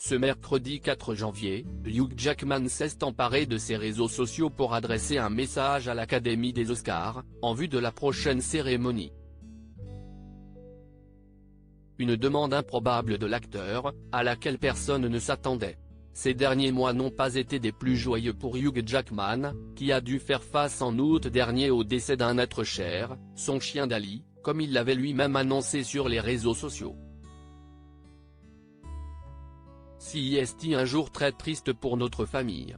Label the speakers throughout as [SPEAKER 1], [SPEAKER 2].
[SPEAKER 1] Ce mercredi 4 janvier, Hugh Jackman s'est emparé de ses réseaux sociaux pour adresser un message à l'Académie des Oscars, en vue de la prochaine cérémonie. Une demande improbable de l'acteur, à laquelle personne ne s'attendait. Ces derniers mois n'ont pas été des plus joyeux pour Hugh Jackman, qui a dû faire face en août dernier au décès d'un être cher, son chien Dali, comme il l'avait lui-même annoncé sur les réseaux sociaux. C'est un jour très triste pour notre famille.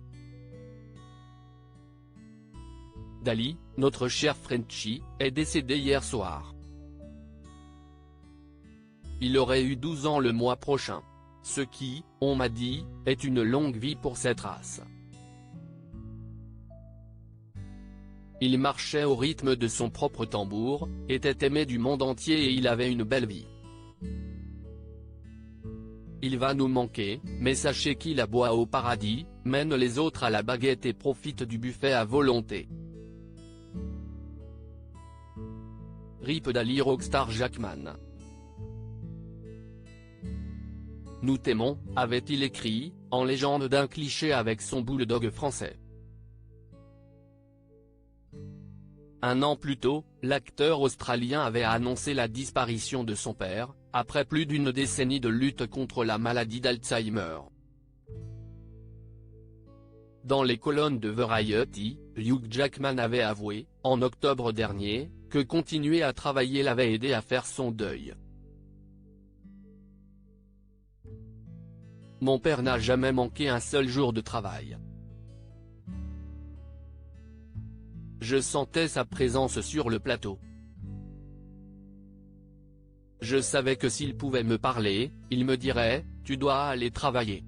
[SPEAKER 1] Dali, notre cher Frenchie, est décédé hier soir. Il aurait eu 12 ans le mois prochain. Ce qui, on m'a dit, est une longue vie pour cette race. Il marchait au rythme de son propre tambour, était aimé du monde entier et il avait une belle vie. Il va nous manquer, mais sachez qu'il aboie au paradis, mène les autres à la baguette et profite du buffet à volonté. RIP Dali Rockstar Jackman. Nous t'aimons, avait-il écrit, en légende d'un cliché avec son bulldog français. Un an plus tôt, l'acteur australien avait annoncé la disparition de son père, après plus d'une décennie de lutte contre la maladie d'Alzheimer. Dans les colonnes de Variety, Hugh Jackman avait avoué, en octobre dernier, que continuer à travailler l'avait aidé à faire son deuil. Mon père n'a jamais manqué un seul jour de travail. Je sentais sa présence sur le plateau. Je savais que s'il pouvait me parler, il me dirait, « Tu dois aller travailler ».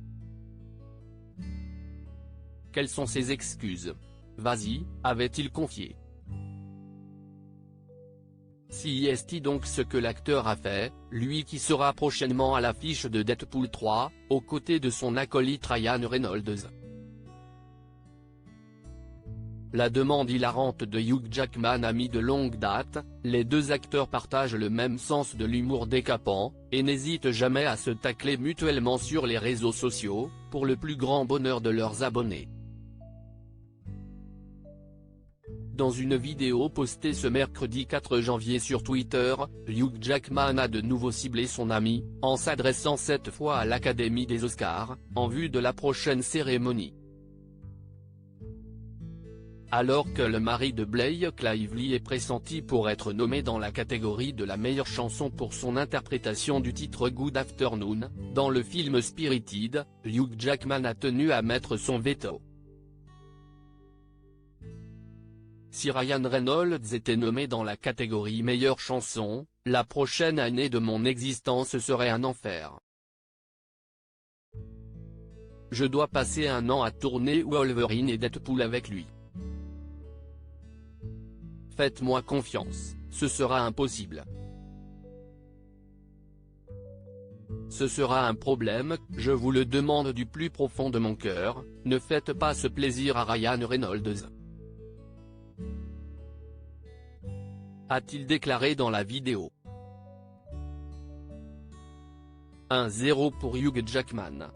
[SPEAKER 1] Quelles sont ses excuses? Vas-y, avait-il confié. C'est donc ce que l'acteur a fait, lui qui sera prochainement à l'affiche de Deadpool 3, aux côtés de son acolyte Ryan Reynolds. La demande hilarante de Hugh Jackman a mis de longue date, les deux acteurs partagent le même sens de l'humour décapant, et n'hésitent jamais à se tacler mutuellement sur les réseaux sociaux, pour le plus grand bonheur de leurs abonnés. Dans une vidéo postée ce mercredi 4 janvier sur Twitter, Hugh Jackman a de nouveau ciblé son ami, en s'adressant cette fois à l'Académie des Oscars, en vue de la prochaine cérémonie. Alors que le mari de Blake Lively est pressenti pour être nommé dans la catégorie de la meilleure chanson pour son interprétation du titre Good Afternoon, dans le film Spirited, Hugh Jackman a tenu à mettre son veto. Si Ryan Reynolds était nommé dans la catégorie meilleure chanson, la prochaine année de mon existence serait un enfer. Je dois passer un an à tourner Wolverine et Deadpool avec lui. Faites-moi confiance, ce sera impossible. Ce sera un problème, je vous le demande du plus profond de mon cœur, ne faites pas ce plaisir à Ryan Reynolds. A-t-il déclaré dans la vidéo. 1-0 pour Hugh Jackman.